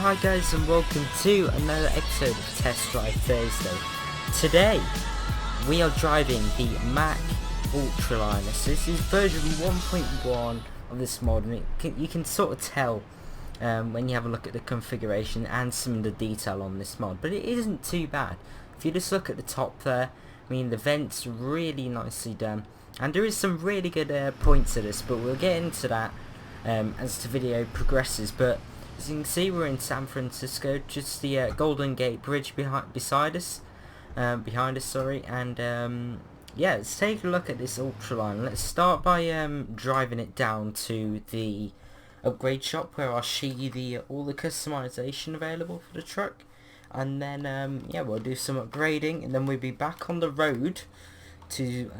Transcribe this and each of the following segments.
Hi guys, and welcome to another episode of Test Drive Thursday. Today we are driving the Mack Ultraliner. So this is version 1.1 of this mod, and you can sort of tell when you have a look at the configuration and some of the detail on this mod, but it isn't too bad. If you just look at the top there, I mean, the vents really nicely done, and there is some really good points to this, but we'll get into that as the video progresses. But as you can see, we're in San Francisco, just the Golden Gate Bridge behind us, and yeah, let's take a look at this Ultraliner. Let's start by driving it down to the upgrade shop, where I'll show you all the customization available for the truck, and then yeah, we'll do some upgrading, and then we'll be back on the road to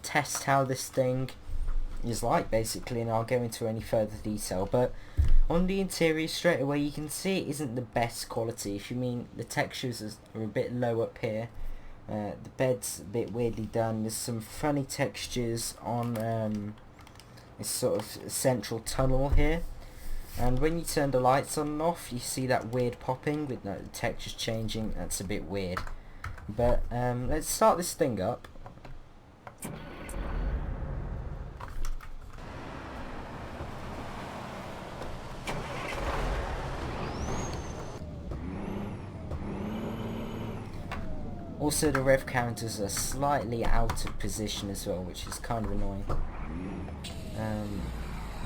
test how this thing is like, basically, and I'll go into any further detail. But on the interior, straight away you can see it isn't the best quality. If you mean the textures are a bit low up here, the bed's a bit weirdly done. There's some funny textures on this sort of central tunnel here, and when you turn the lights on and off, you see that weird popping with the textures changing. That's a bit weird. But let's start this thing up. Also, the rev counters are slightly out of position as well, which is kind of annoying.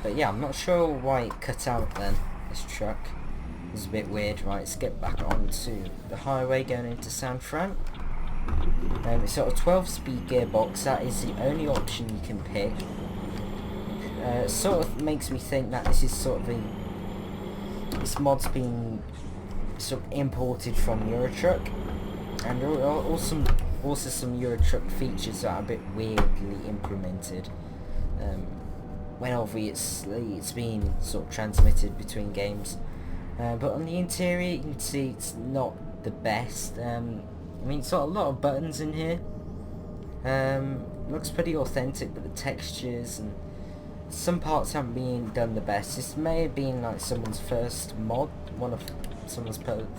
But yeah, I'm not sure why it cut out then, this truck. It's a bit weird. Right, let's get back onto the highway going into San Fran. It's got a 12-speed gearbox. That is the only option you can pick. Sort of makes me think that this is sort of this mod's been sort of imported from Euro Truck. And there are also some Euro Truck features that are a bit weirdly implemented, when obviously it's been sort of transmitted between games. But on the interior, you can see it's not the best. I mean, it's got a lot of buttons in here. Looks pretty authentic, but the textures and some parts haven't been done the best. This may have been like someone's first mod,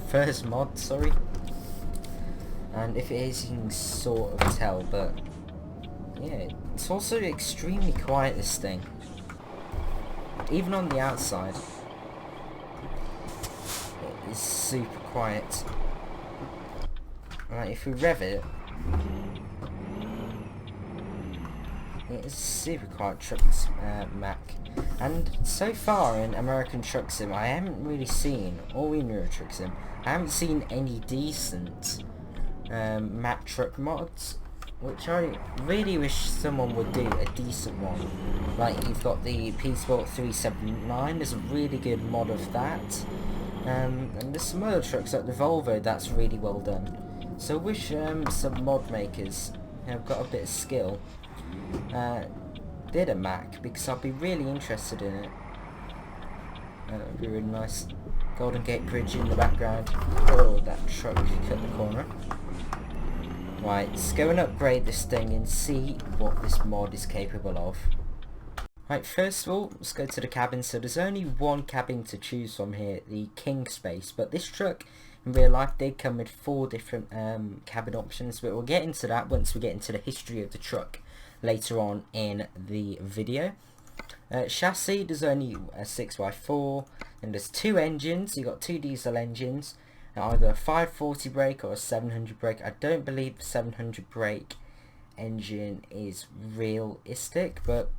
first mod, sorry. And if it is, you can sort of tell, but yeah, it's also extremely quiet, this thing. Even on the outside, it is super quiet. Right, if we rev it, it's super quiet. Trucks, Mack. And so far in American Truck Sim, I haven't really seen, or in Euro Truck Sim, I haven't seen any decent Mack truck mods, which I really wish someone would do a decent one. Like, you've got the P-Sport 379, there's a really good mod of that, and there's some other trucks like the Volvo that's really well done. So I wish some mod makers have got a bit of skill did a Mack, because I'd be really interested in it. That would be really nice. Golden Gate Bridge in the background. Oh, that truck cut the corner. Right, let's go and upgrade this thing and see what this mod is capable of. Right, first of all, let's go to the cabin. So there's only one cabin to choose from here, the King Space, but this truck in real life did come with 4 different cabin options, but we'll get into that once we get into the history of the truck later on in the video. Chassis, there's only a 6x4, and there's 2 engines. You got 2 diesel engines, either a 540 brake or a 700 brake. I don't believe the 700 brake engine is realistic, but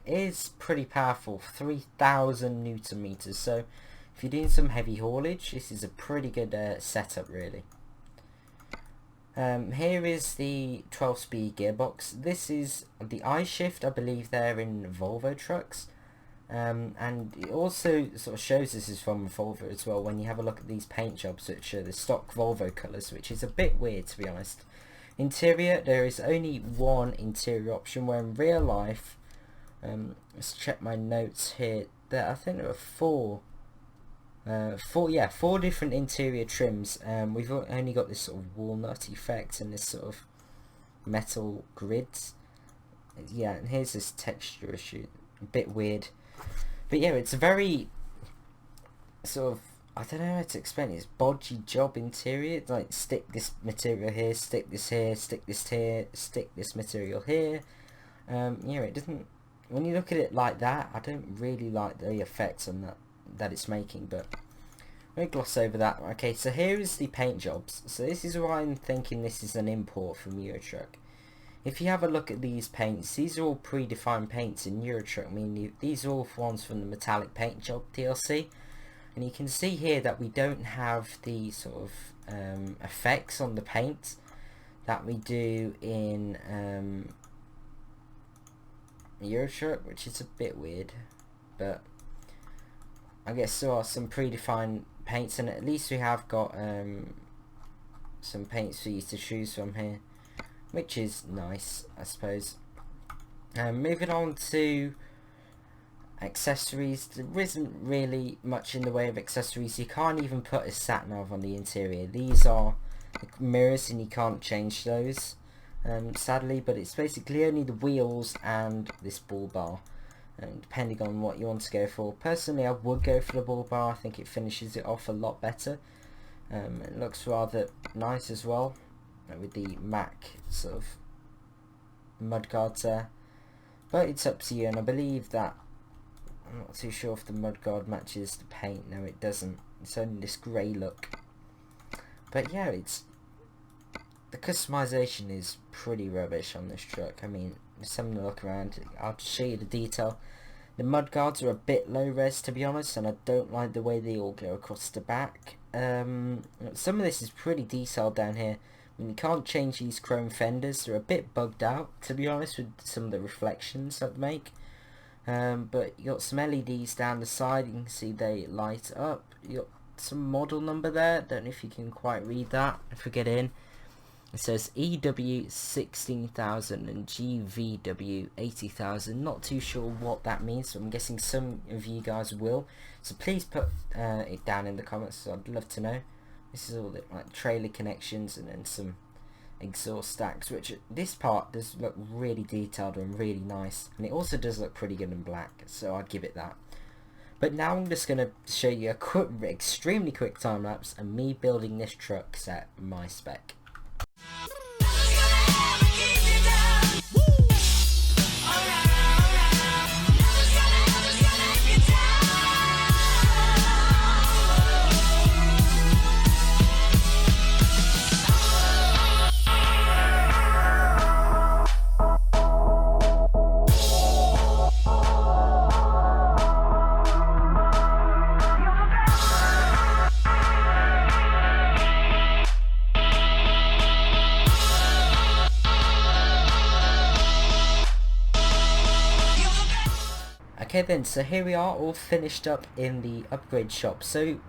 it is pretty powerful, 3,000 Newton meters. So if you're doing some heavy haulage, this is a pretty good setup, really. Here is the 12-speed gearbox. This is the I-shift, I believe they're in Volvo trucks. And it also sort of shows this is from Volvo as well, when you have a look at these paint jobs which are the stock Volvo colours, which is a bit weird, to be honest. Interior, there is only one interior option, where in real life, let's check my notes here, I think there are 4 different interior trims. We've only got this sort of walnut effect and this sort of metal grids. Yeah, and here's this texture issue, a bit weird. But yeah, it's a very sort of I don't know how to explain it. It's bodgy job interior. Like, stick this material here, stick this here, stick this here, stick this material here. Yeah, it doesn't. When you look at it like that, I don't really like the effects on that it's making. But we'll gloss over that. Okay, so here is the paint jobs. So this is why I'm thinking this is an import from Eurotruck. If you have a look at these paints, these are all predefined paints in Eurotruck. I mean, these are all ones from the metallic paint job DLC. And you can see here that we don't have the sort of effects on the paint that we do in Eurotruck, which is a bit weird. But I guess there are some predefined paints, and at least we have got some paints for you to choose from here, which is nice, I suppose. Moving on to accessories, there isn't really much in the way of accessories. You can't even put a sat nav on the interior. These are mirrors and you can't change those, sadly, but it's basically only the wheels and this ball bar, depending on what you want to go for. Personally, I would go for the ball bar. I think it finishes it off a lot better. It looks rather nice as well, with the Mack sort of mudguards there, but it's up to you. And I believe that, I'm not too sure if the mudguard matches the paint. No, it doesn't. It's only this grey look. But yeah, the customization is pretty rubbish on this truck. I mean, just having a look around, I'll show you the detail. The mudguards are a bit low res, to be honest, and I don't like the way they all go across the back. Some of this is pretty detailed down here. I mean, you can't change these chrome fenders. They're a bit bugged out, to be honest, with some of the reflections that they make. But you got some LEDs down the side. You can see they light up. You got some model number there. Don't know if you can quite read that. If we get in, it says EW 16,000 and GVW 80,000. Not too sure what that means, so I'm guessing some of you guys will. So please put it down in the comments. So I'd love to know. This is all the like trailer connections and then some exhaust stacks, which this part does look really detailed and really nice, and it also does look pretty good in black, so I'd give it that. But now I'm just going to show you a quick, extremely quick time lapse of me building this truck set my spec. Okay then, so here we are all finished up in the upgrade shop. So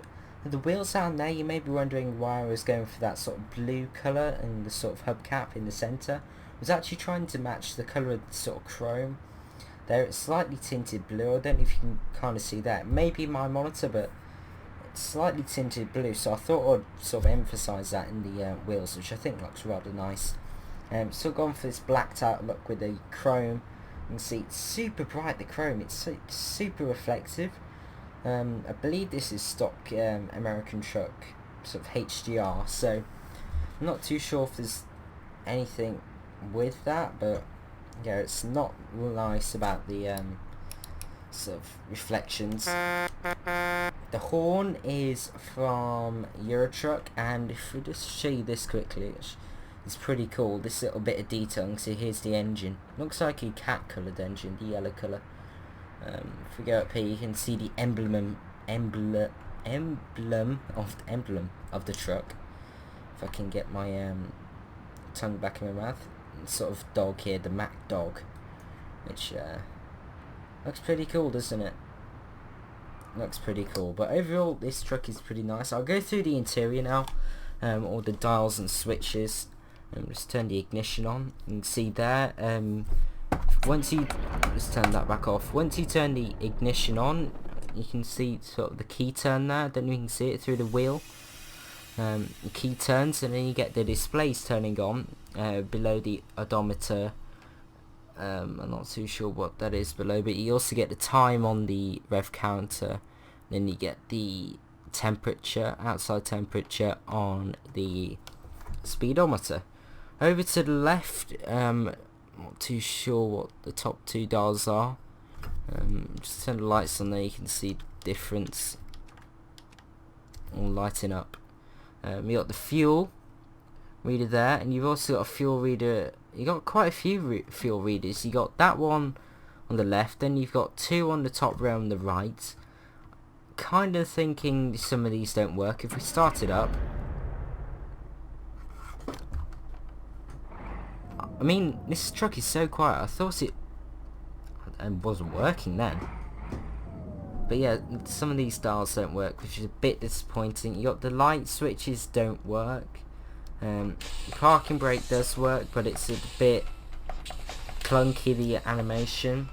the wheels down there, you may be wondering why I was going for that sort of blue colour and the sort of hubcap in the centre. I was actually trying to match the colour of the sort of chrome. There it's slightly tinted blue. I don't know if you can kind of see that. Maybe my monitor, but it's slightly tinted blue, so I thought I'd sort of emphasise that in the wheels, which I think looks rather nice. Still gone for this blacked out look with the chrome. You can see it's super bright, the chrome, it's super reflective. I believe this is stock American truck sort of HDR, so I'm not too sure if there's anything with that, but yeah, it's not nice about the sort of reflections. The horn is from Eurotruck, and if we just show you this quickly, it's pretty cool. This little bit of detail, so here's the engine. Looks like a cat coloured engine, the yellow colour. If we go up here, you can see the emblem of the truck. If I can get my tongue back in my mouth. Sort of dog here, the Mack dog, which looks pretty cool, doesn't it? Looks pretty cool. But overall, this truck is pretty nice. I'll go through the interior now, all the dials and switches. Just turn the ignition on. You can see there. Once you just turn that back off. Once you turn the ignition on, you can see sort of the key turn there. Then you can see it through the wheel. The key turns, and then you get the displays turning on below the odometer. I'm not too sure what that is below, but you also get the time on the rev counter. Then you get the temperature, outside temperature on the speedometer. Over to the left, not too sure what the top two dials are. Just turn the lights on there, you can see the difference all lighting up. You got the fuel reader there, and you've also got a fuel reader. You got quite a few fuel readers. You got that one on the left, then you've got two on the top row on the right. Kind of thinking some of these don't work. If we start it up, I mean, this truck is so quiet. I thought it wasn't working then. But yeah, some of these dials don't work, which is a bit disappointing. You got the light switches don't work. Parking brake does work, but it's a bit clunky, the animation.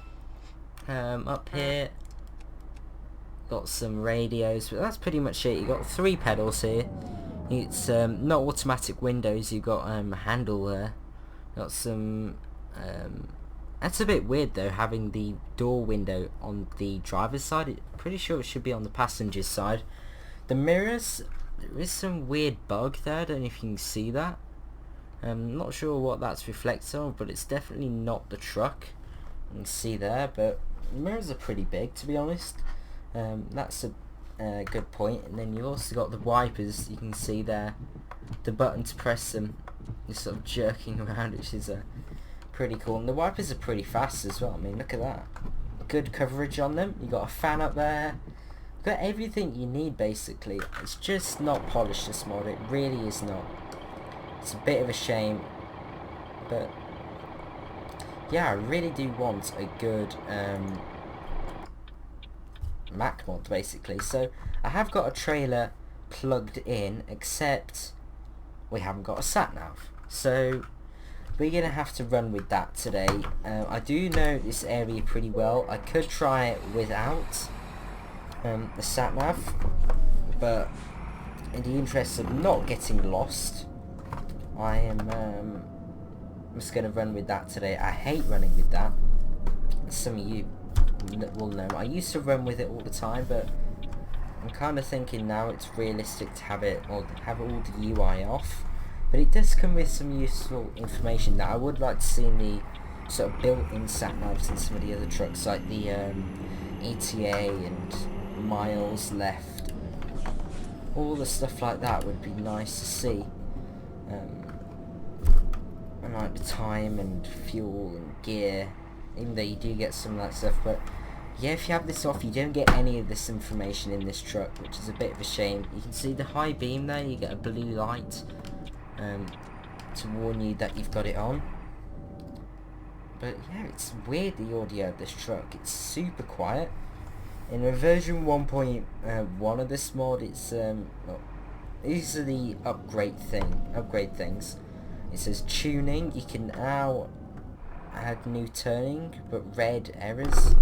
Up here, got some radios, but that's pretty much it. You got 3 pedals here. It's not automatic windows. You got a handle there. Got some. That's a bit weird though, having the door window on the driver's side. Pretty sure it should be on the passenger's side. The mirrors, there is some weird bug there. I don't know if you can see that. I'm not sure what that's reflected on, but it's definitely not the truck. You can see there, but the mirrors are pretty big, to be honest. That's a good point. And then you've also got the wipers. You can see there, the button to press them is sort of jerking around, which is pretty cool. And the wipers are pretty fast as well. I mean, look at that. Good coverage on them. You got a fan up there. You've got everything you need basically. It's just not polished, this mod. It really is not. It's a bit of a shame, but yeah, I really do want a good Mac mod basically. So I have got a trailer plugged in, except we haven't got a sat nav. So we're gonna have to run with that today. I do know this area pretty well. I could try it without the sat nav, but in the interest of not getting lost, I am just gonna run with that today. I hate running with that. Some of you will know. I used to run with it all the time, but I'm kind of thinking now it's realistic to have it, or have all the UI off. But it does come with some useful information that I would like to see in the sort of built-in sat navs in some of the other trucks, like the ETA and miles left. All the stuff like that would be nice to see. And like the time and fuel and gear, even though you do get some of that stuff. But yeah, if you have this off, you don't get any of this information in this truck, which is a bit of a shame. You can see the high beam there. You get a blue light to warn you that you've got it on. But yeah, it's weird, the audio of this truck. It's super quiet. In a version 1.1 of this mod, it's well, these are the upgrade things. It says tuning. You can now add new turning, but red errors.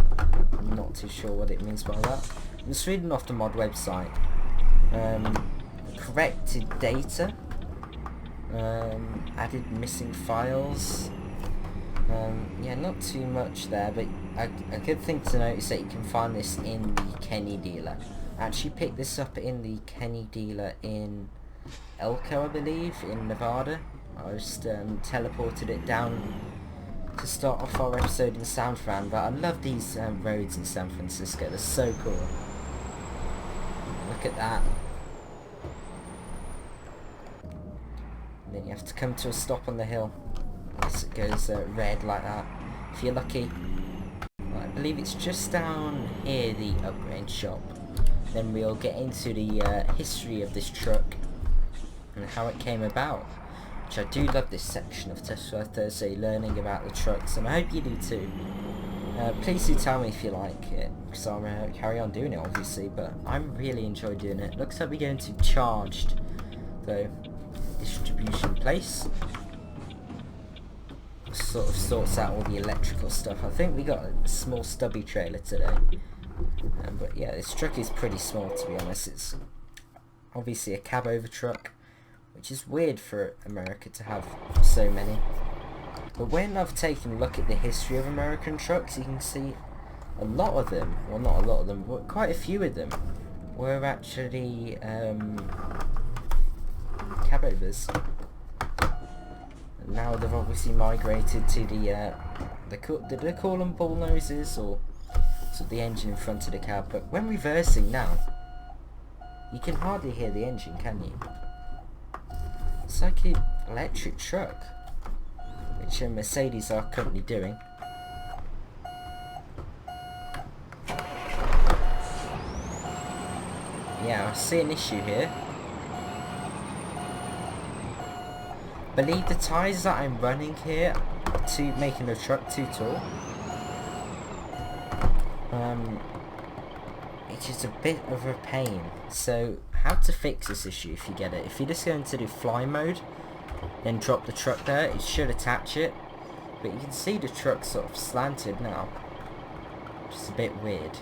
I'm not too sure what it means by that. I'm just reading off the mod website. Corrected data. Added missing files. Yeah, not too much there, but a good thing to notice that you can find this in the Kenny dealer. I actually picked this up in the Kenny dealer in Elko, I believe, in Nevada. I just teleported it down to start off our episode in San Fran, but I love these roads in San Francisco. They're so cool. Look at that. And then you have to come to a stop on the hill. Yes, it goes red like that. If you're lucky. Well, I believe it's just down here, the upgrade shop. Then we'll get into the history of this truck and how it came about. Which I do love this section of Tesla Thursday, learning about the trucks, and I hope you do too. Please do tell me if you like it, because I'll carry on doing it obviously, but I really enjoy doing it. Looks like we're going to Charged, the distribution place. Sort of sorts out all the electrical stuff. I think we got a small stubby trailer today. But yeah, this truck is pretty small, to be honest. It's obviously a cab over truck, which is weird for America to have so many. But when I've taken a look at the history of American trucks, you can see a lot of them, well not a lot of them, but quite a few of them were actually cab overs. And now they've obviously migrated to did they call them bull noses, or sort of the engine in front of the cab? But when reversing now, you can hardly hear the engine, can you? It's like an electric truck, which Mercedes are currently doing. Yeah, I see an issue here. Believe the tyres that I'm running here to making the truck too tall. It is a bit of a pain. So how to fix this issue if you get it? If you're just going to do fly mode, then drop the truck there, it should attach it. But you can see the truck sort of slanted now, which is a bit weird.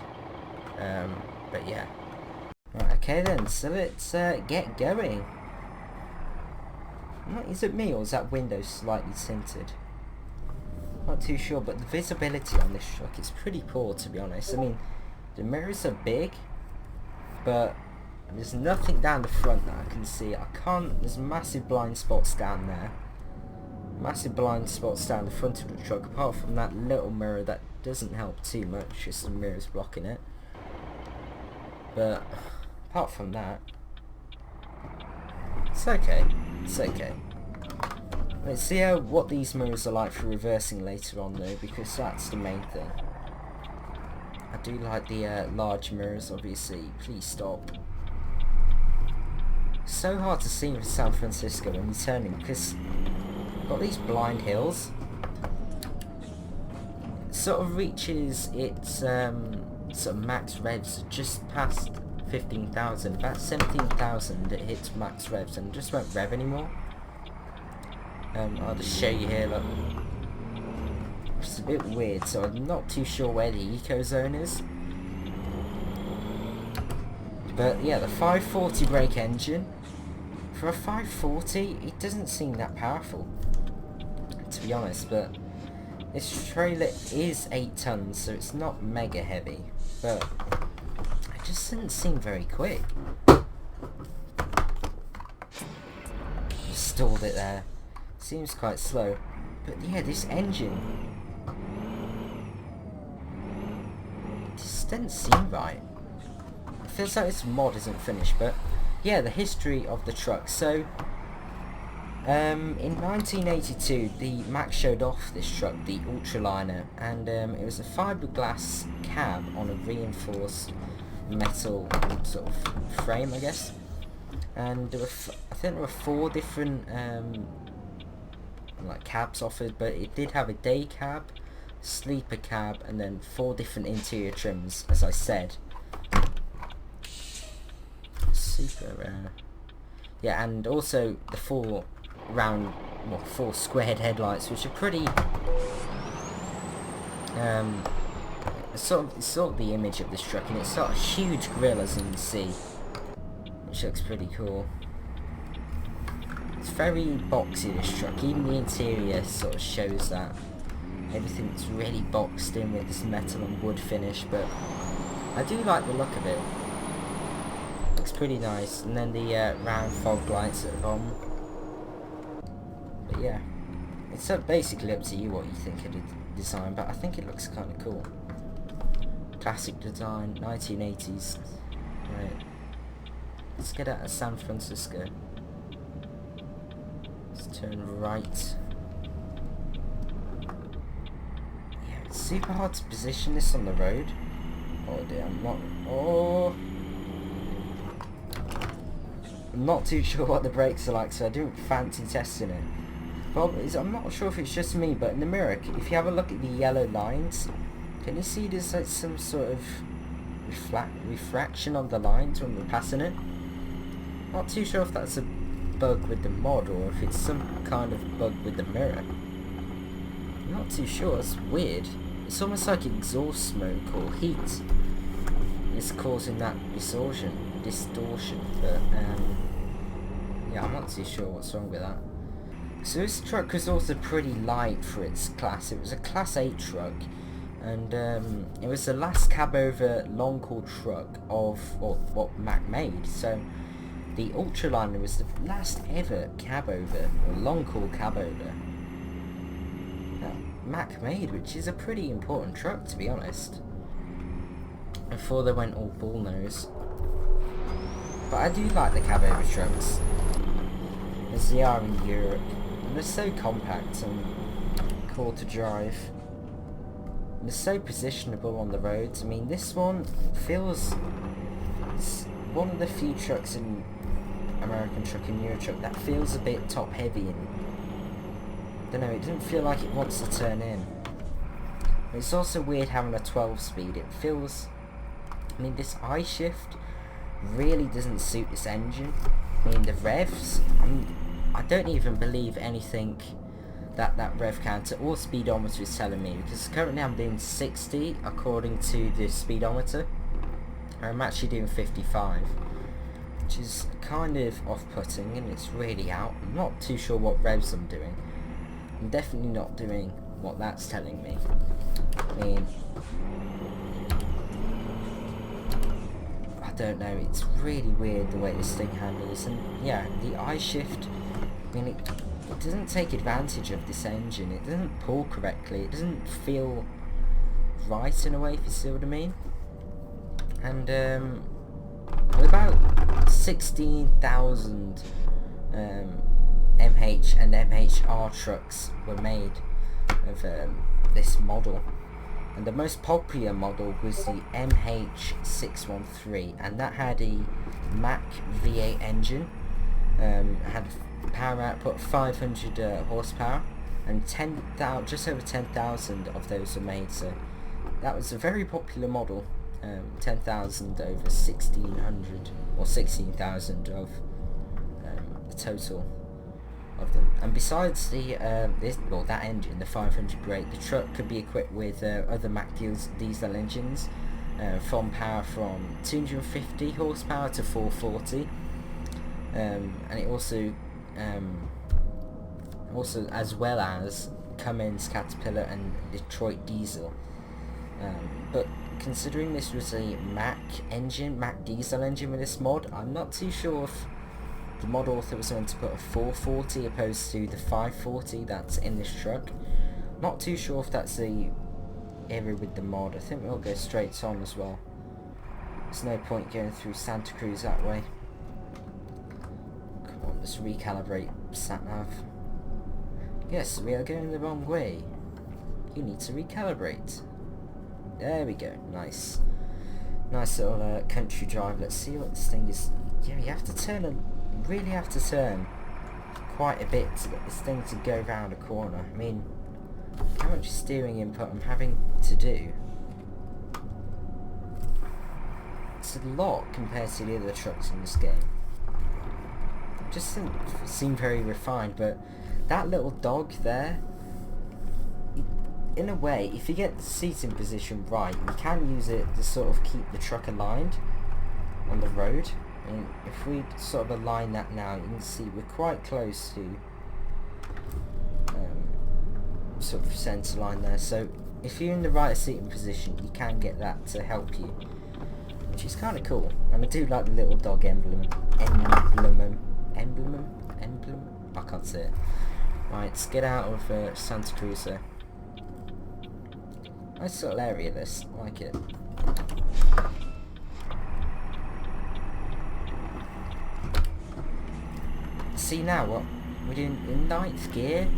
But yeah. Right, okay then, so let's get going. Is it me, or is that window slightly tinted? Not too sure, but the visibility on this truck is pretty poor, to be honest. I mean, the mirrors are big, but there's nothing down the front that I can see. There's massive blind spots down there. Massive blind spots down the front of the truck, apart from that little mirror that doesn't help too much, just the mirrors blocking it. But apart from that, it's okay. It's okay. Let's see what these mirrors are like for reversing later on though, because that's the main thing. I do like the large mirrors, obviously. Please stop. So hard to see in San Francisco when you're turning, because you've got these blind hills. It sort of reaches its sort of max revs just past 15,000, about 17,000 it hits max revs, and it just won't rev anymore. I'll just show you here, look. It's a bit weird, so I'm not too sure where the eco zone is. But yeah, the 540 brake engine, for a 540, it doesn't seem that powerful, to be honest, but this trailer is 8 tons, so it's not mega heavy, but it just doesn't seem very quick. Just stalled it there. Seems quite slow, but yeah, this engine, it just doesn't seem right. It feels like this mod isn't finished. But yeah, the history of the truck. So in 1982 the Mack showed off this truck, the Ultraliner, and it was a fiberglass cab on a reinforced metal sort of frame, I guess, and there were I think there were 4 different like cabs offered, but it did have a day cab, sleeper cab, and then 4 different interior trims, as I said. Super yeah, and also the 4 round, well, 4 squared headlights, which are pretty sort of the image of this truck, and it's got a huge grille, as you can see, which looks pretty cool. It's very boxy, this truck. Even the interior sort of shows that. Everything's really boxed in with this metal and wood finish, but I do like the look of it. Looks pretty nice. And then the round fog lights at the bottom. But yeah, it's basically up to you what you think of the design, but I think it looks kind of cool. Classic design, 1980s. Right. Let's get out of San Francisco. Let's turn right. Yeah, it's super hard to position this on the road. Oh dear, I'm not too sure what the brakes are like, so I didn't fancy testing it. Problem is, I'm not sure if it's just me, but in the mirror, if you have a look at the yellow lines, can you see there's like some sort of refraction on the lines when we're passing it? Not too sure if that's a bug with the mod or if it's some kind of bug with the mirror. Not too sure, it's weird. It's almost like exhaust smoke or heat is causing that distortion, but yeah, I'm not too sure what's wrong with that. So this truck was also pretty light for its class. It was a class 8 truck, and it was the last cab over long haul truck of what Mack made. So the Ultraliner was the last ever cab over, or long haul cab over, that Mack made, which is a pretty important truck, to be honest, before they went all bullnose. But I do like the cab over trucks, as they are in Europe, and they're so compact and cool to drive. They're so positionable on the roads. I mean, this one feels, it's one of the few trucks in American truck and Euro truck that feels a bit top heavy, and I don't know, it doesn't feel like it wants to turn in. It's also weird having a 12 speed. It feels, I mean, this I shift really doesn't suit this engine. I mean, the revs, I don't even believe anything that rev counter or speedometer is telling me, because currently I'm doing 60 according to the speedometer. I'm actually doing 55, which is kind of off-putting, and it's really out. I'm not too sure what revs I'm doing. I'm definitely not doing what that's telling me. I mean, I don't know, it's really weird the way this thing handles. And yeah, the I shift, I mean, it doesn't take advantage of this engine. It doesn't pull correctly. It doesn't feel right in a way, if you see what I mean. And about 16,000 MH and MHR trucks were made of this model, and the most popular model was the MH613, and that had a Mack V8 engine, had power output 500 horsepower, and just over 10,000 of those were made. So that was a very popular model. 10,000 over 1,600 or 16,000 of the total of them. And besides the that engine, the 500 grade, the truck could be equipped with other Mack diesel engines, from power from 250 horsepower to 440, and it also as well as Cummins, Caterpillar and Detroit diesel. But considering this was a Mack diesel engine with this mod, I'm not too sure if the mod author was going to put a 440 opposed to the 540 that's in this truck. Not too sure if that's the area with the mod. I think we'll go straight on as well. There's no point going through Santa Cruz that way. Come on, let's recalibrate sat-nav. Yes, we are going the wrong way. You need to recalibrate. There we go, nice. Nice little country drive. Let's see what this thing is. Yeah, you have to turn, really have to turn quite a bit to get this thing to go round a corner. I mean, how much steering input I'm having to do. It's a lot compared to the other trucks in this game. It just doesn't seem very refined, but that little dog there, in a way, if you get the seating position right, you can use it to sort of keep the truck aligned on the road. And if we sort of align that now, you can see we're quite close to sort of centre line there. So if you're in the right seating position, you can get that to help you, which is kind of cool. And I do like the little dog emblem. I can't say it. Right, let's get out of Santa Cruz there. Nice little area, this. I like it. See now what we're doing in 9th gear.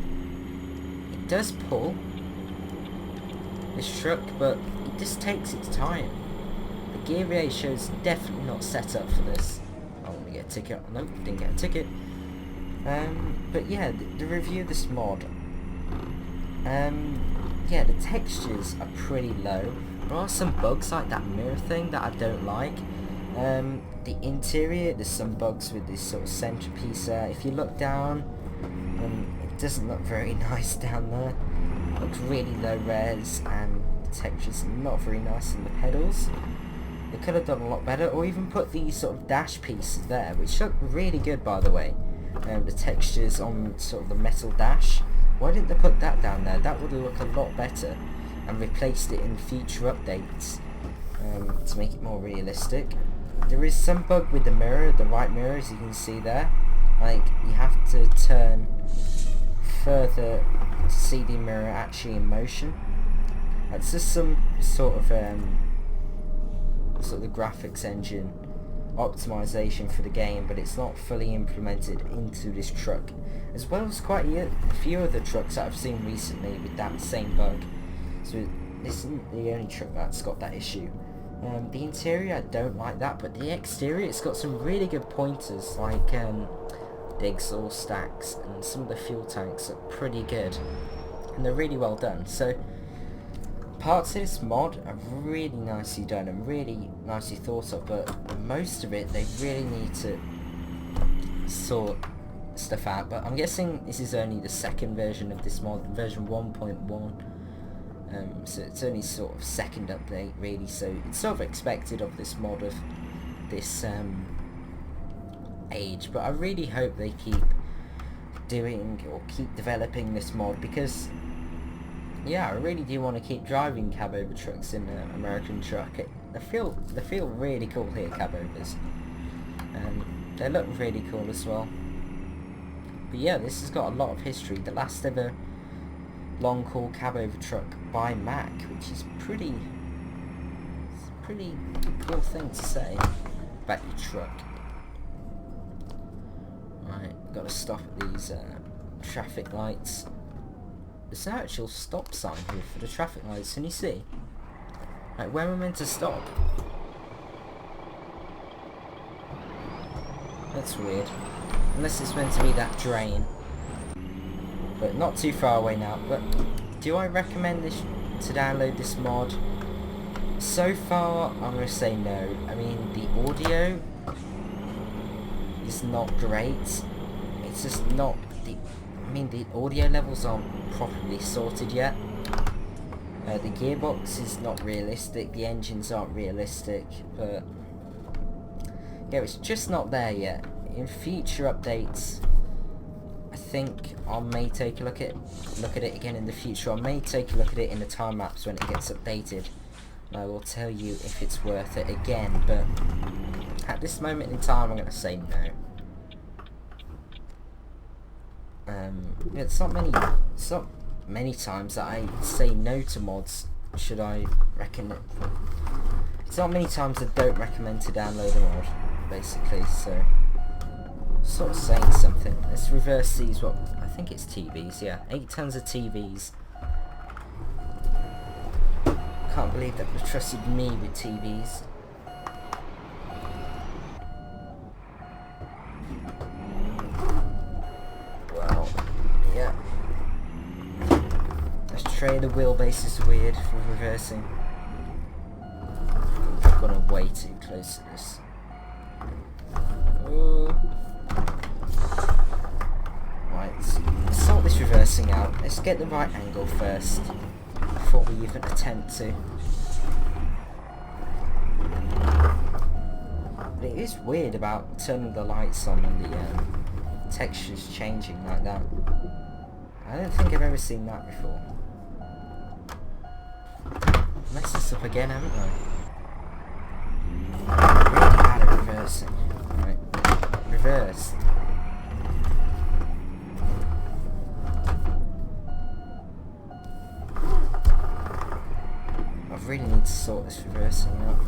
It does pull this truck, but it just takes its time. The gear ratio is definitely not set up for this. Oh, let me get a ticket. Nope, didn't get a ticket. But yeah, the review of this mod. Yeah, the textures are pretty low. There are some bugs like that mirror thing that I don't like. The interior, there's some bugs with this sort of centerpiece there. If you look down, it doesn't look very nice down there. It looks really low res, and the texture's not very nice in the pedals. They could have done a lot better, or even put these sort of dash pieces there, which look really good, by the way. The textures on sort of the metal dash. Why didn't they put that down there? That would look a lot better. and replaced it in future updates to make it more realistic. There is some bug with the mirror, the right mirror, as you can see there. Like, you have to turn further to see the mirror actually in motion. That's just some sort of the graphics engine optimization for the game, but it's not fully implemented into this truck, as well as quite a few other trucks that I've seen recently with that same bug. So this isn't the only truck that's got that issue. The interior, I don't like that, but the exterior, it's got some really good pointers, like the exhaust stacks and some of the fuel tanks are pretty good, and they're really well done. So parts of this mod are really nicely done and really nicely thought of, but most of it they really need to sort stuff out. But I'm guessing this is only the second version of this mod, version 1.1. So it's only sort of second update really, so it's sort of expected of this mod of this age. But I really hope they keep doing or keep developing this mod, because yeah, I really do want to keep driving cab over trucks in an American truck. They feel really cool here, cab overs. They look really cool as well. But yeah, this has got a lot of history. The last ever long haul cab over truck by Mack, which is pretty cool thing to say about your truck. Right, got to stop at these traffic lights. There's an actual stop sign here for the traffic lights, can you see? Like, where am I meant to stop? That's weird. Unless it's meant to be that drain. But not too far away now. But do I recommend this to download this mod? So far, I'm going to say no. I mean, the audio is not great. It's just not the... I mean, the audio levels aren't properly sorted yet. The gearbox is not realistic. The engines aren't realistic. But yeah, it's just not there yet. In future updates, I think I may take a look at it again in the future. I may take a look at it in the time lapse when it gets updated, and I will tell you if it's worth it again. But at this moment in time, I'm going to say no. It's not many times that I say no to mods. Should I reckon it? It's not many times I don't recommend to download a mod, basically. So, sort of saying something. Let's reverse these. What I think it's TVs. Yeah, 8 tons of TVs. Can't believe that they trusted me with TVs. Well, yeah. The wheelbase is weird for reversing. I've gone way too close to this. Oh. Right, let's sort this reversing out. Let's get the right angle first before we even attempt to. But it is weird about turning the lights on and the textures changing like that. I don't think I've ever seen that before. Messed this up again, haven't I? Really bad at reversing. Right. Reverse. I really need to sort this reversing out.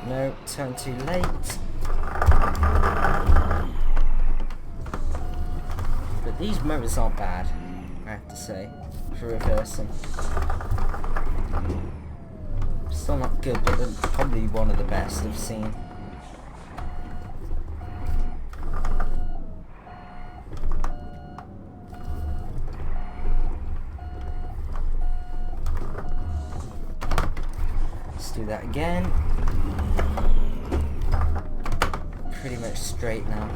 No, turn too late. But these motors aren't bad, I have to say, for reversing. Still not good, but they're probably one of the best I've seen. Let's do that again. Pretty much straight now.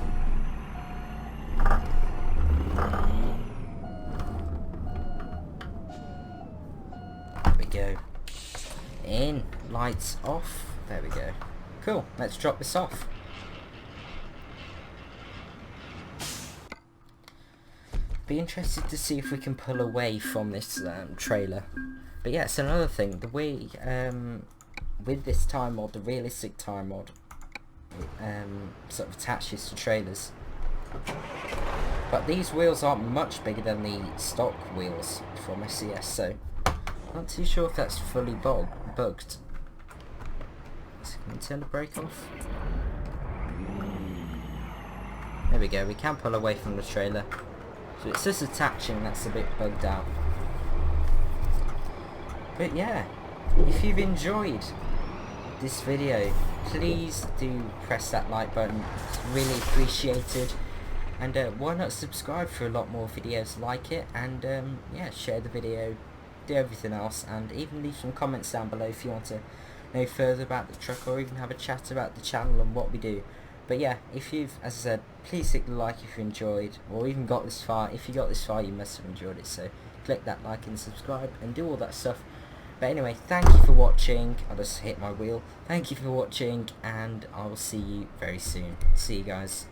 Go. In, lights off. There we go. Cool, let's drop this off. Be interested to see if we can pull away from this trailer. But yeah, it's another thing. The way with this tire mod, the realistic tire mod, sort of attaches to trailers. But these wheels aren't much bigger than the stock wheels from SES, so not too sure if that's fully bugged. So can we turn the brake off? There we go, we can pull away from the trailer. So it's just attaching that's a bit bugged out. But yeah, if you've enjoyed this video, please do press that like button, it's really appreciated. And why not subscribe for a lot more videos like it, and yeah, share the video, do everything else, and even leave some comments down below if you want to know further about the truck, or even have a chat about the channel and what we do. But yeah, if you've, as I said, please click the like if you enjoyed, or even got this far. If you got this far, you must have enjoyed it, so click that like and subscribe and do all that stuff. But anyway, thank you for watching. I just hit my wheel. Thank you for watching, and I will see you very soon. See you guys.